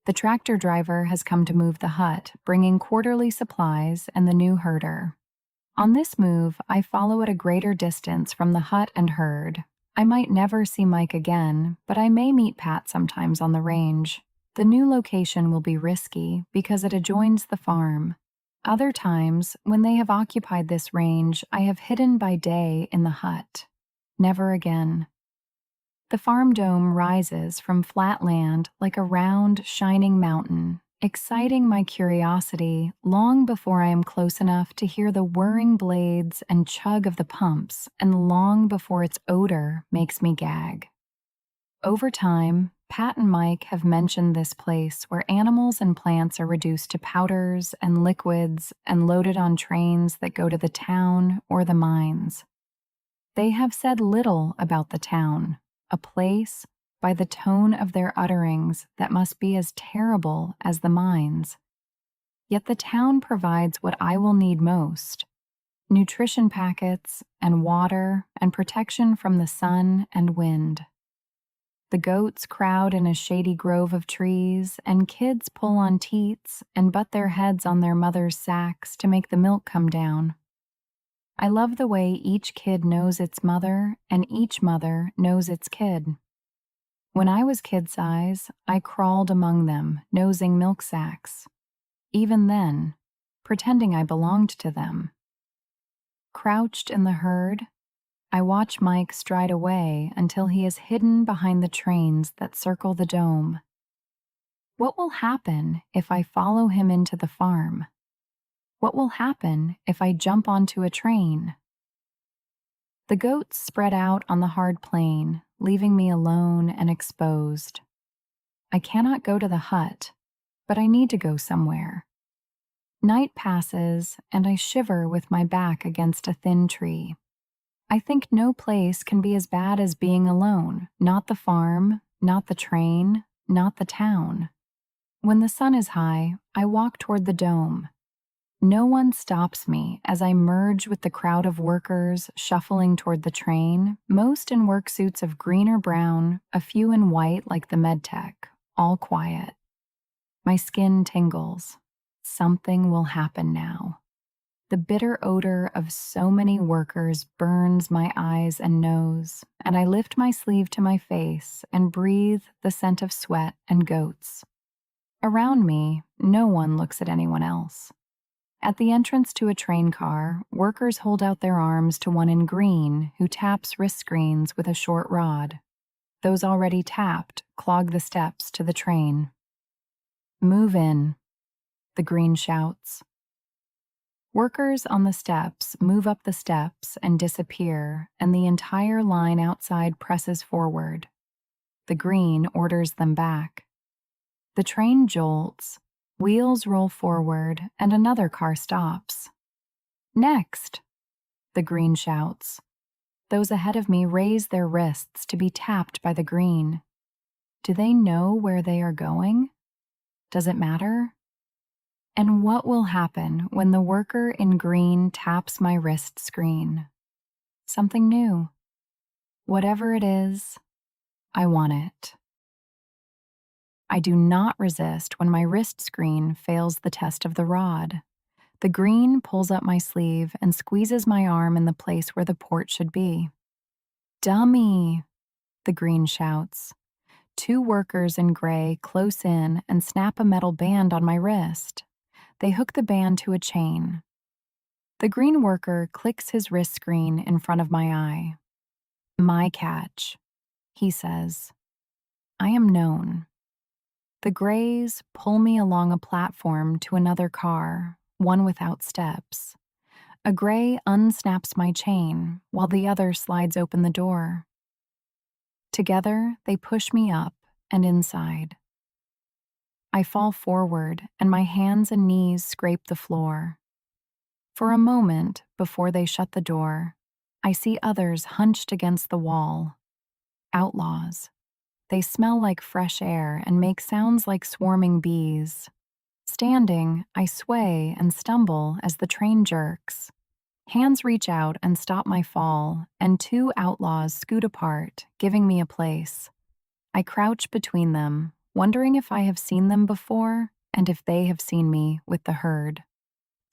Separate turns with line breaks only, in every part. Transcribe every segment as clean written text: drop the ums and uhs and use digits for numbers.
The tractor driver has come to move the hut, bringing quarterly supplies and the new herder. On this move, I follow at a greater distance from the hut and herd. I might never see Mike again, but I may meet Pat sometimes on the range. The new location will be risky because it adjoins the farm. Other times, when they have occupied this range, I have hidden by day in the hut. Never again. The farm dome rises from flat land like a round, shining mountain, exciting my curiosity long before I am close enough to hear the whirring blades and chug of the pumps, and long before its odor makes me gag. Over time, Pat and Mike have mentioned this place where animals and plants are reduced to powders and liquids and loaded on trains that go to the town or the mines. They have said little about the town, a place, by the tone of their utterings, that must be as terrible as the mines. Yet the town provides what I will need most: nutrition packets and water and protection from the sun and wind. The goats crowd in a shady grove of trees, and kids pull on teats and butt their heads on their mother's sacks to make the milk come down. I love the way each kid knows its mother and each mother knows its kid. When I was kid size, I crawled among them, nosing milk sacks. Even then, pretending I belonged to them. Crouched in the herd, I watch Mike stride away until he is hidden behind the trains that circle the dome. What will happen if I follow him into the farm? What will happen if I jump onto a train? The goats spread out on the hard plain, leaving me alone and exposed. I cannot go to the hut, but I need to go somewhere. Night passes, and I shiver with my back against a thin tree. I think no place can be as bad as being alone, not the farm, not the train, not the town. When the sun is high, I walk toward the dome. No one stops me as I merge with the crowd of workers shuffling toward the train, most in work suits of green or brown, a few in white like the medtech, all quiet. My skin tingles. Something will happen now. The bitter odor of so many workers burns my eyes and nose, and I lift my sleeve to my face and breathe the scent of sweat and goats. Around me, no one looks at anyone else. At the entrance to a train car, workers hold out their arms to one in green who taps wrist screens with a short rod. Those already tapped clog the steps to the train. "Move in," the green shouts. Workers on the steps move up the steps and disappear, and the entire line outside presses forward. The green orders them back. The train jolts, wheels roll forward, and another car stops. "Next," the green shouts. Those ahead of me raise their wrists to be tapped by the green. Do they know where they are going? Does it matter? And what will happen when the worker in green taps my wrist screen? Something new. Whatever it is, I want it. I do not resist when my wrist screen fails the test of the rod. The green pulls up my sleeve and squeezes my arm in the place where the port should be. "Dummy," the green shouts. Two workers in gray close in and snap a metal band on my wrist. They hook the band to a chain. The green worker clicks his wrist screen in front of my eye. "My catch," he says. I am known. The grays pull me along a platform to another car, one without steps. A gray unsnaps my chain, while the other slides open the door. Together, they push me up and inside. I fall forward, and my hands and knees scrape the floor. For a moment, before they shut the door, I see others hunched against the wall. Outlaws. They smell like fresh air and make sounds like swarming bees. Standing, I sway and stumble as the train jerks. Hands reach out and stop my fall, and two outlaws scoot apart, giving me a place. I crouch between them, wondering if I have seen them before and if they have seen me with the herd.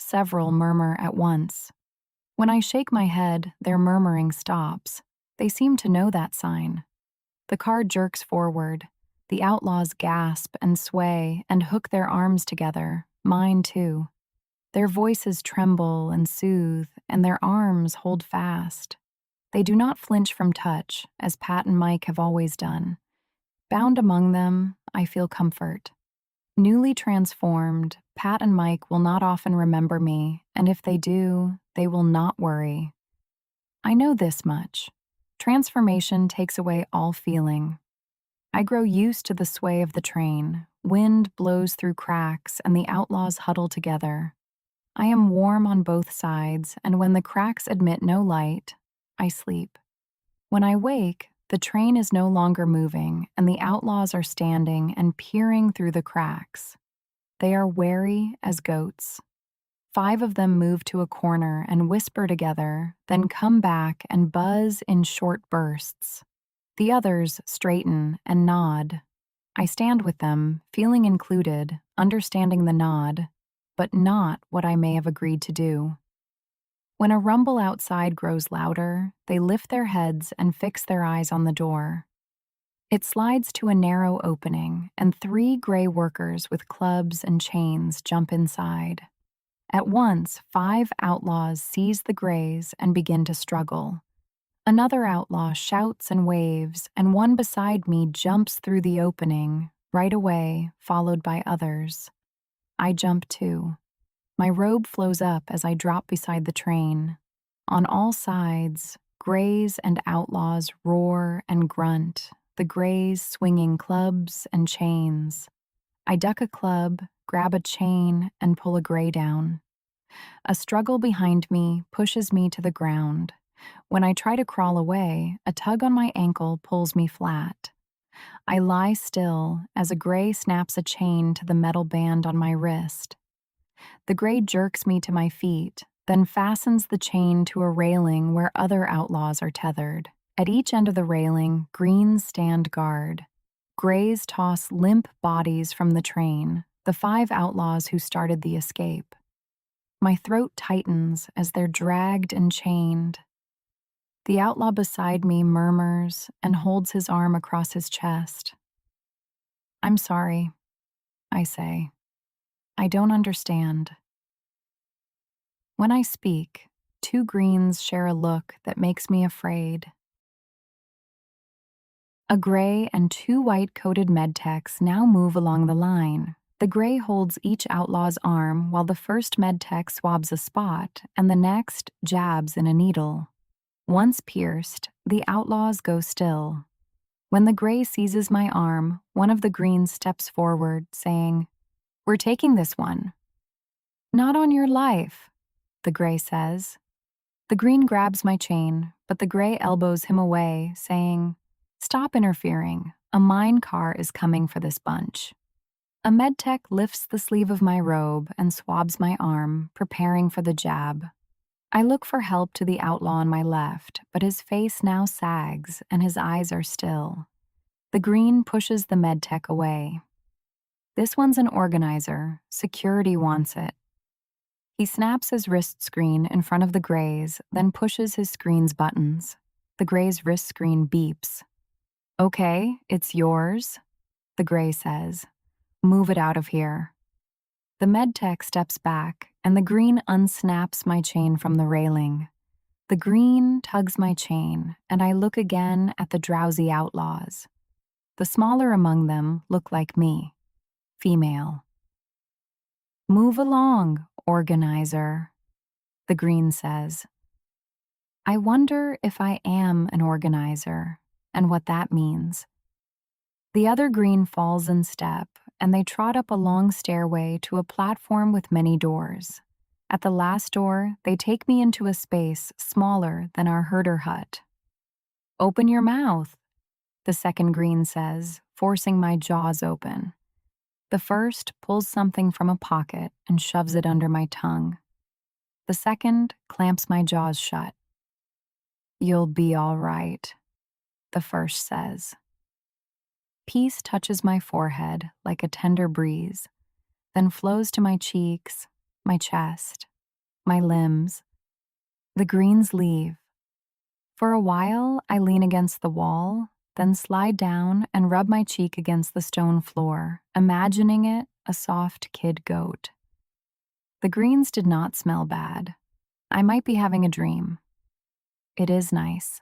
Several murmur at once. When I shake my head, their murmuring stops. They seem to know that sign. The car jerks forward. The outlaws gasp and sway and hook their arms together, mine too. Their voices tremble and soothe, and their arms hold fast. They do not flinch from touch, as Pat and Mike have always done. Bound among them, I feel comfort. Newly transformed, Pat and Mike will not often remember me, and if they do, they will not worry. I know this much. Transformation takes away all feeling. I grow used to the sway of the train. Wind blows through cracks, and the outlaws huddle together. I am warm on both sides, and when the cracks admit no light, I sleep. When I wake, the train is no longer moving, and the outlaws are standing and peering through the cracks. They are wary as goats. 5 of them move to a corner and whisper together, then come back and buzz in short bursts. The others straighten and nod. I stand with them, feeling included, understanding the nod, but not what I may have agreed to do. When a rumble outside grows louder, they lift their heads and fix their eyes on the door. It slides to a narrow opening, and 3 gray workers with clubs and chains jump inside. At once, 5 outlaws seize the grays and begin to struggle. Another outlaw shouts and waves, and one beside me jumps through the opening, right away, followed by others. I jump too. My robe flows up as I drop beside the train. On all sides, grays and outlaws roar and grunt, the grays swinging clubs and chains. I duck a club, grab a chain, and pull a gray down. A struggle behind me pushes me to the ground. When I try to crawl away, a tug on my ankle pulls me flat. I lie still as a gray snaps a chain to the metal band on my wrist. The gray jerks me to my feet, then fastens the chain to a railing where other outlaws are tethered. At each end of the railing, greens stand guard. Grays toss limp bodies from the train, the 5 outlaws who started the escape. My throat tightens as they're dragged and chained. The outlaw beside me murmurs and holds his arm across his chest. "I'm sorry," I say. "I don't understand." When I speak, 2 greens share a look that makes me afraid. A gray and 2 white-coated medtechs now move along the line. The gray holds each outlaw's arm while the first medtech swabs a spot and the next jabs in a needle. Once pierced, the outlaws go still. When the gray seizes my arm, one of the greens steps forward, saying, "We're taking this one." "Not on your life," the gray says. The green grabs my chain, but the gray elbows him away, saying, "Stop interfering. A mine car is coming for this bunch." A medtech lifts the sleeve of my robe and swabs my arm, preparing for the jab. I look for help to the outlaw on my left, but his face now sags and his eyes are still. The green pushes the medtech away. "This one's an organizer. Security wants it." He snaps his wrist screen in front of the gray's, then pushes his screen's buttons. The gray's wrist screen beeps. "Okay, it's yours," the gray says. "Move it out of here." The medtech steps back, and the green unsnaps my chain from the railing. The green tugs my chain, and I look again at the drowsy outlaws. The smaller among them look like me, female. "Move along, organizer," the green says. I wonder if I am an organizer, and what that means. The other green falls in step, and they trot up a long stairway to a platform with many doors. At the last door, they take me into a space smaller than our herder hut. "Open your mouth," the second green says, forcing my jaws open. The first pulls something from a pocket and shoves it under my tongue. The second clamps my jaws shut. "You'll be all right," the first says. Peace touches my forehead like a tender breeze, then flows to my cheeks, my chest, my limbs. The greens leave. For a while, I lean against the wall, then slide down and rub my cheek against the stone floor, imagining it a soft kid goat. The greens did not smell bad. I might be having a dream. It is nice.